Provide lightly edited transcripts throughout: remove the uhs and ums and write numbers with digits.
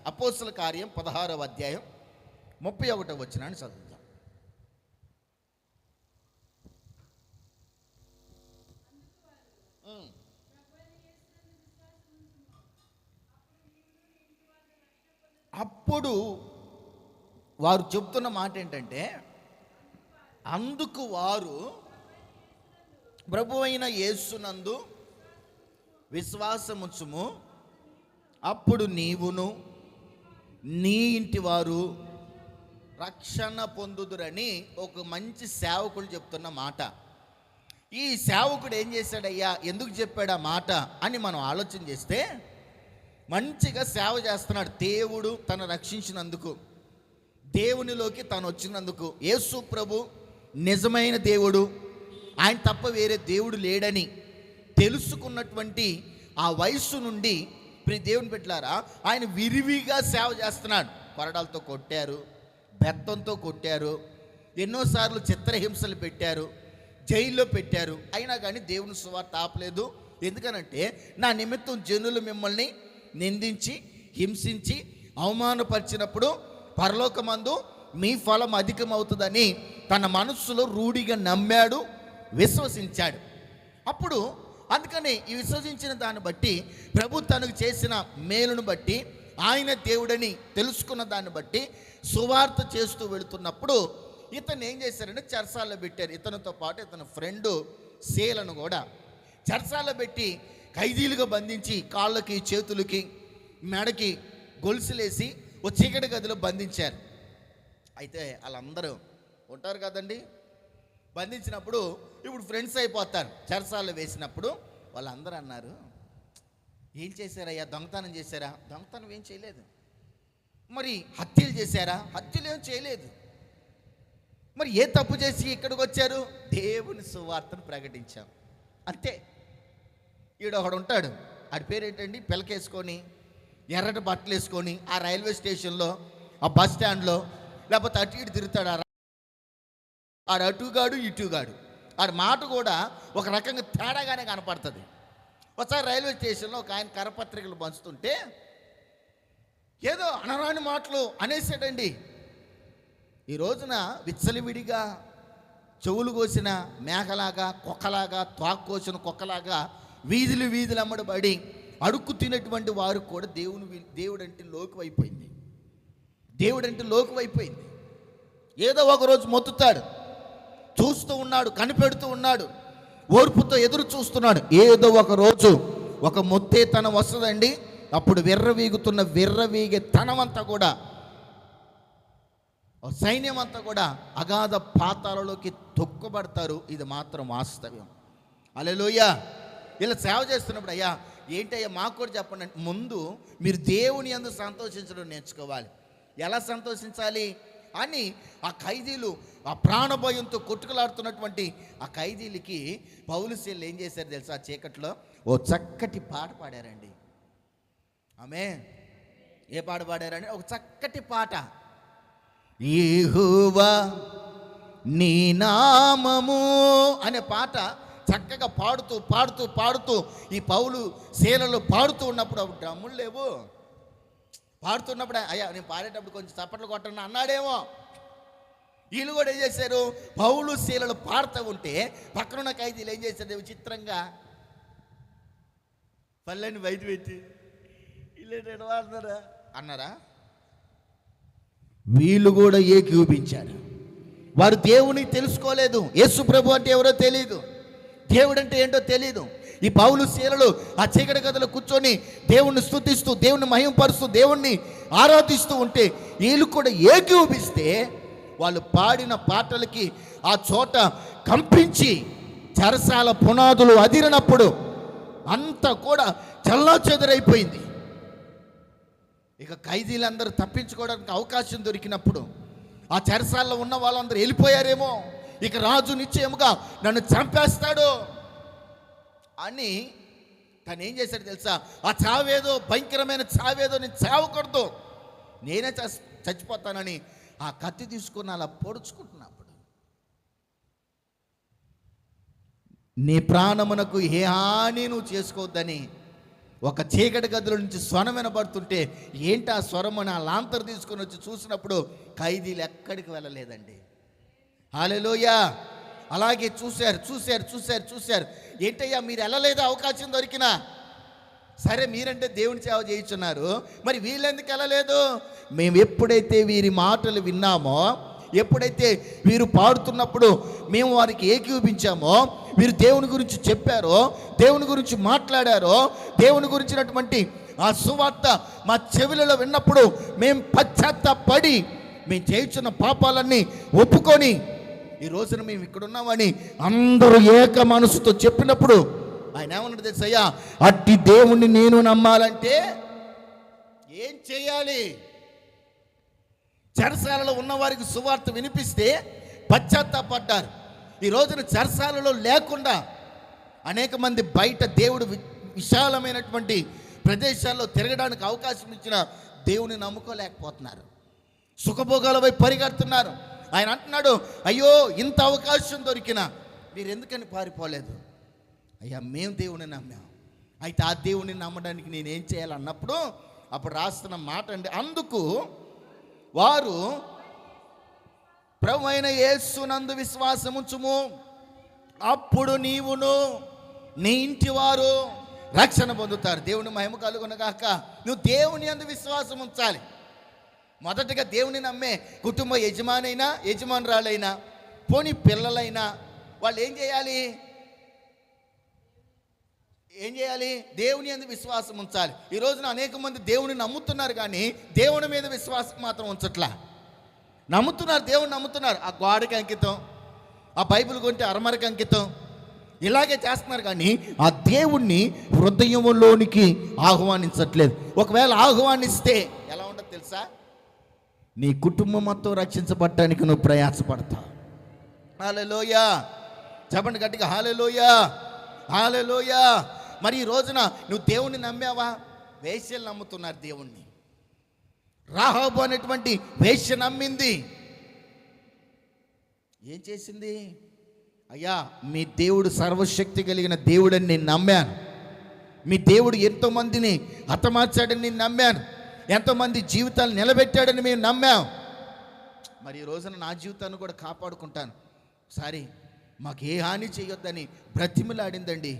అపోస్తల కార్యం 16వ అధ్యాయం 31వ వచనాన్ని చదువుతాం. అప్పుడు వారు చెప్తున్న మాట ఏంటంటే, అందుకు వారు ప్రభువైన యేసునందు విశ్వాసముంచుము, అప్పుడు నీవును నీ ఇంటి వారు రక్షణ పొందుదురని ఒక మంచి సేవకుడు చెప్తున్న మాట. ఈ సేవకుడు ఏం చేశాడయ్యా, ఎందుకు చెప్పాడు ఆ మాట అని మనం ఆలోచన చేస్తే, మంచిగా సేవ చేస్తున్నాడు. దేవుడు తను రక్షించినందుకు, దేవునిలోకి తను వచ్చినందుకు, యేసు ప్రభు నిజమైన దేవుడు, ఆయన తప్ప వేరే దేవుడు లేడని తెలుసుకున్నటువంటి ఆ వయస్సు నుండి దేవుని బిడ్డలారా ఆయన విరివిగా సేవ చేస్తున్నాడు. కొరడాలతో కొట్టారు, బెత్తంతో కొట్టారు, ఎన్నోసార్లు చిత్రహింసలు పెట్టారు, జైల్లో పెట్టారు. అయినా కానీ దేవుని సువార్త ఆపలేదు. ఎందుకనంటే, నా నిమిత్తం జనులు మిమ్మల్ని నిందించి హింసించి అవమానపరిచినప్పుడు పరలోకమందు మీ ఫలం అధికమవుతుందని తన మనస్సులో రూఢిగా నమ్మాడు, విశ్వసించాడు. అప్పుడు అందుకని ఈ విశ్వసించిన దాన్ని బట్టి, ప్రభు తనకు చేసిన మేలును బట్టి, ఆయన దేవుడని తెలుసుకున్న దాన్ని బట్టి సువార్త చేస్తూ వెళుతున్నప్పుడు ఇతను ఏం చేశారంటే చెరసాల్లో పెట్టారు. ఇతనితో పాటు ఇతని ఫ్రెండు సేలను కూడా చెరసాల్లో పెట్టి ఖైదీలుగా బంధించి కాళ్ళకి చేతులకి మెడకి గొలుసులేసి ఓ చీకటి గదిలో బంధించారు. అయితే వాళ్ళందరూ ఉంటారు కదండి, బంధించినప్పుడు ఇప్పుడు ఫ్రెండ్స్ అయిపోతారు. చెరసాల్లో వేసినప్పుడు వాళ్ళందరూ అన్నారు, ఏం చేశారయ్యా, దొంగతనం చేశారా? దొంగతనం ఏం చేయలేదు. మరి హత్యలు చేశారా? హత్యలు ఏం చేయలేదు. మరి ఏ తప్పు చేసి ఇక్కడికి వచ్చారు? దేవుని సువార్తను ప్రకటించాం, అంతే. ఈడు ఒకడు ఉంటాడు, ఆడి పేరేంటండి, పిలకేసుకొని ఎర్రటి బట్టలు వేసుకొని ఆ రైల్వే స్టేషన్లో ఆ బస్ స్టాండ్లో లేకపోతే అటు ఇటు తిరుగుతాడు. ఆడు అటుగాడు ఇటుగాడు, ఆడి మాట కూడా ఒక రకంగా తేడాగానే కనపడుతుంది. ఒకసారి రైల్వే స్టేషన్లో ఒక ఆయన కరపత్రికలు పంచుతుంటే ఏదో అనరాని మాటలు అనేసాడండి. ఈ రోజున విచ్చలవిడిగా చెవులు కోసిన మేకలాగా, కుక్కలాగా, తోక కోసిన కుక్కలాగా వీధులు అమ్మడబడి అడుక్కు తినేటువంటి వారు కూడా దేవుడంటే లోకువైపోయింది. దేవుడంటే లోకువైపోయింది. ఏదో ఒకరోజు మొత్తుతాడు, చూస్తూ ఉన్నాడు, కనిపెడుతూ ఉన్నాడు, ఓర్పుతో ఎదురు చూస్తున్నాడు. ఏదో ఒక రోజు ఒక మొత్తేతనం వస్తుందండి. అప్పుడు విర్రవీగే తనమంతా కూడా, సైన్యం అంతా కూడా అగాధ పాతాలలోకి తొక్కుబడతారు. ఇది మాత్రం వాస్తవ్యం. హల్లెలూయా. ఇలా సేవ చేస్తున్నప్పుడు, అయ్యా ఏంటయ్యా మాకు కూడా చెప్పండి. ముందు మీరు దేవుని యందు సంతోషించడం నేర్చుకోవాలి. ఎలా సంతోషించాలి అని ఆ ఖైదీలు, ఆ ప్రాణభయంతో కొట్టుకులాడుతున్నటువంటి ఆ ఖైదీలకి పౌలు శీలు ఏం చేశారు తెలుసా? ఆ చీకట్లో ఓ చక్కటి పాట పాడారండి. ఆమె ఏ పాట పాడారండి? ఒక చక్కటి పాట. యెహోవా నీ నామము అనే పాట చక్కగా పాడుతూ ఈ పౌలు శీలలు పాడుతూ ఉన్నప్పుడు, అప్పుడు డ్రమ్ములు లేవు, పాడుతున్నప్పుడు అయ్యా నేను పాడేటప్పుడు కొంచెం చప్పట్లు కొట్టండి అన్నాడేమో. వీళ్ళు కూడా ఏం చేశారు? పౌలు శీలలు పాడుతూ ఉంటే పక్కనున్న ఖైదీలు ఏం చేశారు? విచిత్రంగా పల్లెని బయట పెట్టి వీళ్ళు వాడుతారా అన్నారా? వీళ్ళు కూడా ఏకీభవించారు. వారు దేవుని తెలుసుకోలేదు. యేసు ప్రభు అంటే ఎవరో తెలియదు, దేవుడు అంటే ఏంటో తెలియదు. ఈ పౌలు శీలలు ఆ చీకటి గదిలో కూర్చొని దేవుణ్ణి స్తుతిస్తూ, దేవుణ్ణి మహిమపరుస్తూ, దేవుణ్ణి ఆరాధిస్తూ ఉంటే వీళ్ళు కూడా ఏకీభవిస్తే వాళ్ళు పాడిన పాటలకి ఆ చోట కంపించి చెరసాల పునాదులు అదిరినప్పుడు అంతా కూడా చల్లాచెదరైపోయింది. ఇక ఖైదీలందరూ తప్పించుకోవడానికి అవకాశం దొరికినప్పుడు ఆ చెరసాల్లో ఉన్న వాళ్ళందరూ వెళ్ళిపోయారేమో, ఇక రాజు నిశ్చయముగా నన్ను చంపేస్తాడు అని తను ఏం చేశాడు తెలుసా? ఆ చావేదో, భయంకరమైన చావేదో నేను చావకూడదు, నేనే చచ్చిపోతానని ఆ కత్తి తీసుకుని అలా పొడుచుకుంటున్నప్పుడు, నీ ప్రాణమునకు ఏ హాని నువ్వు చేసుకోవద్దని ఒక చీకటి గదిలో నుంచి స్వరం వినబడుతుంటే ఏంటి ఆ స్వరం అని ఆ లాంతర్ తీసుకొని వచ్చి చూసినప్పుడు ఖైదీలు ఎక్కడికి వెళ్ళలేదండి. హల్లెలూయా. అలాగే చూశారు. ఏంటయ్యా మీరు వెళ్ళలేదా అవకాశం దొరికినా? సరే మీరంటే దేవుని సేవ చేయించున్నారు, మరి వీళ్ళెందుకు వెళ్ళలేదు? మేము ఎప్పుడైతే వీరి మాటలు విన్నామో, ఎప్పుడైతే వీరు పాడుతున్నప్పుడు మేము వారికి ఏకీభవించామో, వీరు దేవుని గురించి చెప్పారో, దేవుని గురించి మాట్లాడారో, దేవుని గురించినటువంటి ఆ సువార్త మా చెవులలో విన్నప్పుడు మేము పశ్చాత్తాపడి మేము చేయించున్న పాపాలన్నీ ఒప్పుకొని ఈ రోజున మేము ఇక్కడ ఉన్నామని అందరూ ఏక మనసుతో చెప్పినప్పుడు ఆయన ఏమన్నాడు తెలుసయ్యా, అట్టి దేవుణ్ణి నేను నమ్మాలంటే ఏం చేయాలి? చెరసాలలో ఉన్నవారికి సువార్త వినిపిస్తే పశ్చాత్తాపడ్డారు. ఈ రోజున చెరసాలలో లేకుండా అనేక మంది బయట దేవుడు విశాలమైనటువంటి ప్రదేశాల్లో తిరగడానికి అవకాశం ఇచ్చిన దేవుని నమ్ముకోలేకపోతున్నారు, సుఖభోగాల వైపు పరిగెడుతున్నారు. ఆయన అంటున్నాడు, అయ్యో ఇంత అవకాశం దొరికినా మీరు ఎందుకని పారిపోలేదు? అయ్యా మేము దేవుని నమ్మాం, అయితే ఆ దేవుని నమ్మడానికి నేనేం చేయాలన్నప్పుడు అప్పుడు రాస్తున్న మాట అండి, అందుకు వారు ప్రభువైన యేసునందు విశ్వాసముంచుము, అప్పుడు నీవును నీ ఇంటి వారు రక్షణ పొందుతారు. దేవుని మహిమ కలుగునగాక. నువ్వు దేవుని యందు విశ్వాసం ఉంచాలి. మొదటగా దేవుని నమ్మే కుటుంబ యజమానురాలైనా పోనీ పిల్లలైనా వాళ్ళు ఏం చేయాలి? దేవుని యందు విశ్వాసం ఉంచాలి. ఈ రోజున అనేక మంది దేవుని నమ్ముతున్నారు కానీ దేవుని మీద విశ్వాసం మాత్రం ఉంచట్లా. దేవుని నమ్ముతున్నారు, ఆ గోడకి అంకితం, ఆ బైబిల్ కొంటే అరమరకి అంకితం, ఇలాగే చేస్తున్నారు కానీ ఆ దేవుణ్ణి హృదయంలోనికి ఆహ్వానించట్లేదు. ఒకవేళ ఆహ్వానిస్తే ఎలా ఉండదు తెలుసా? నీ కుటుంబం మొత్తం రక్షించబడటానికి నువ్వు ప్రయాసపడతావు. హల్లెలూయా. చెప్పండి గట్టిగా, హల్లెలూయా. మరి ఈ రోజున నువ్వు దేవుణ్ణి నమ్మావా? వేశ్యలు నమ్ముతున్నారు దేవుణ్ణి. రాహాబు అనేటువంటి వేశ్య నమ్మింది. ఏం చేసింది? అయ్యా మీ దేవుడు సర్వశక్తి కలిగిన దేవుడని నేను నమ్మాను, మీ దేవుడు ఎంతోమందిని హతమార్చాడని నేను నమ్మాను, ఎంతోమంది జీవితాలు నిలబెట్టాడని మేము నమ్మాం. మరి ఈ రోజున నా జీవితాన్ని కూడా కాపాడుకుంటాను, సారీ మాకు ఏ హాని చేయొద్దని బ్రతిమలాడిందండి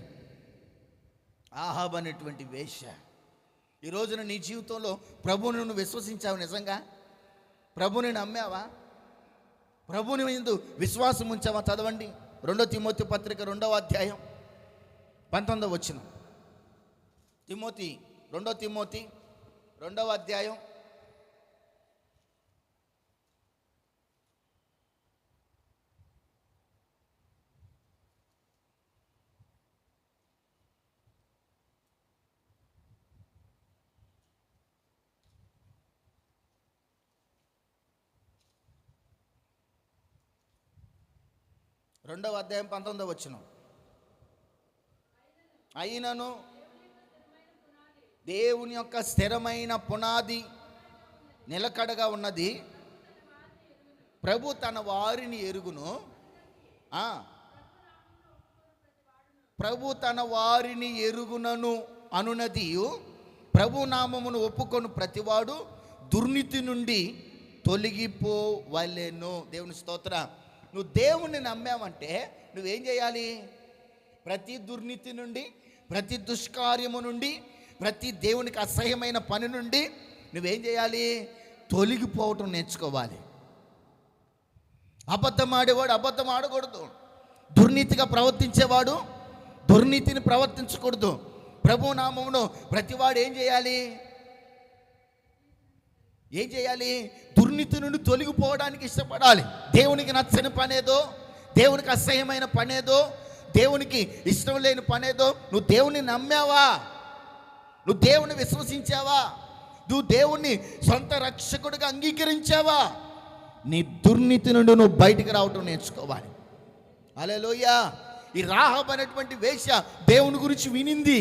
ఆహాబ్ అనేటువంటి వేశ్య. ఈ రోజున నీ జీవితంలో ప్రభువుని నువ్వు విశ్వసించావు, నిజంగా ప్రభువుని నమ్మావా? ప్రభువుని యందు విశ్వాసం ఉంచావా? చదవండి 2 తిమోతి పత్రిక 2వ అధ్యాయం 19వ వచనం. 2 తిమోతి 2వ అధ్యాయం 19వ వచనం. అయినను దేవుని యొక్క స్థిరమైన పునాది నిలకడగా ఉన్నది, ప్రభు తన వారిని ఎరుగును. ప్రభు తన వారిని ఎరుగునను అనునది, ప్రభు నామమును ఒప్పుకొను ప్రతివాడు దుర్నీతి నుండి తొలగిపోవలెను. దేవుని స్తోత్ర. నువ్వు దేవుణ్ణి నమ్మావంటే నువ్వేం చేయాలి? ప్రతి దుర్నీతి నుండి, ప్రతి దుష్కార్యము నుండి, ప్రతి దేవునికి అసహ్యమైన పని నుండి నువ్వేం చేయాలి? తొలగిపోవటం నేర్చుకోవాలి. అబద్ధం ఆడేవాడు అబద్ధం ఆడకూడదు, దుర్నీతిగా ప్రవర్తించేవాడు దుర్నీతిని ప్రవర్తించకూడదు. ప్రభు నామమును ప్రతివాడు ఏం చేయాలి? దుర్నీతి నుండి తొలగిపోవడానికి ఇష్టపడాలి. దేవునికి నచ్చని పనేదో, దేవునికి అసహ్యమైన పనేదో, దేవునికి ఇష్టం లేని పనేదో నువ్వు దేవుని నమ్మావా? నువ్వు దేవుని విశ్వసించావా? నువ్వు దేవుణ్ణి సొంత రక్షకుడిగా అంగీకరించావా? నీ దుర్నీతి నుండి నువ్వు బయటికి రావటం నేర్చుకోవాలి. హల్లెలూయా. ఈ రాహాబు అనేటువంటి వేశ్య దేవుని గురించి వినింది.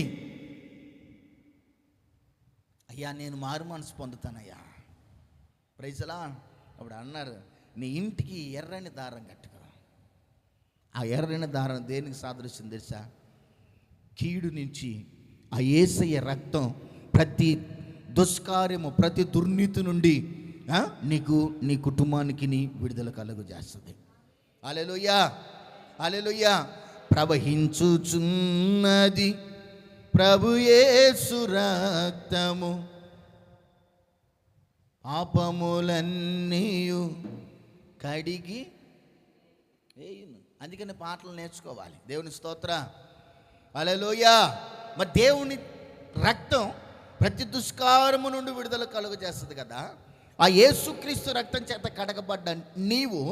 అయ్యా నేను మారు మనసు పొందుతానయ్యా, ప్రైజ్లా. అప్పుడు అన్నారు, నీ ఇంటికి ఎర్రని దారం కట్టుకో. ఆ ఎర్రని దారం దేనికి సాదృశ్యం తెలుసా? కీడు నుంచి ఆ యేసయ్య రక్తం ప్రతి దుష్కార్యము, ప్రతి దుర్నీతి నుండి నీకు, నీ కుటుంబానికి నీ విడుదల కలుగజేస్తుంది. హల్లెలూయా, హల్లెలూయా. ప్రవహించుచున్నది ప్రభు యేసు రక్తము, పాపములన్నీయు కడిగి వేయును. అందుకని పాటలు నేర్చుకోవాలి. దేవుని స్తోత్ర, హల్లెలూయా. మరి దేవుని రక్తం ప్రతి దుష్కారము నుండి విడుదల కలుగజేస్తుంది కదా. ఆ యేసుక్రీస్తు రక్తం చేత కడగబడ్డ నీవు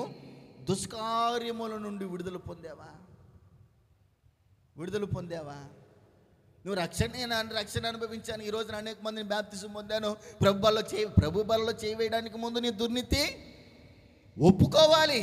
దుష్కార్యముల నుండి విడుదల పొందావా? విడుదల పొందావా? నువ్వు రక్షణ అనుభవించాను, ఈ రోజున అనేక మందిని బాప్తిసం పొందాను, ప్రభు బలలో చేయి వేయడానికి ముందు నీ దుర్నీతి ఒప్పుకోవాలి.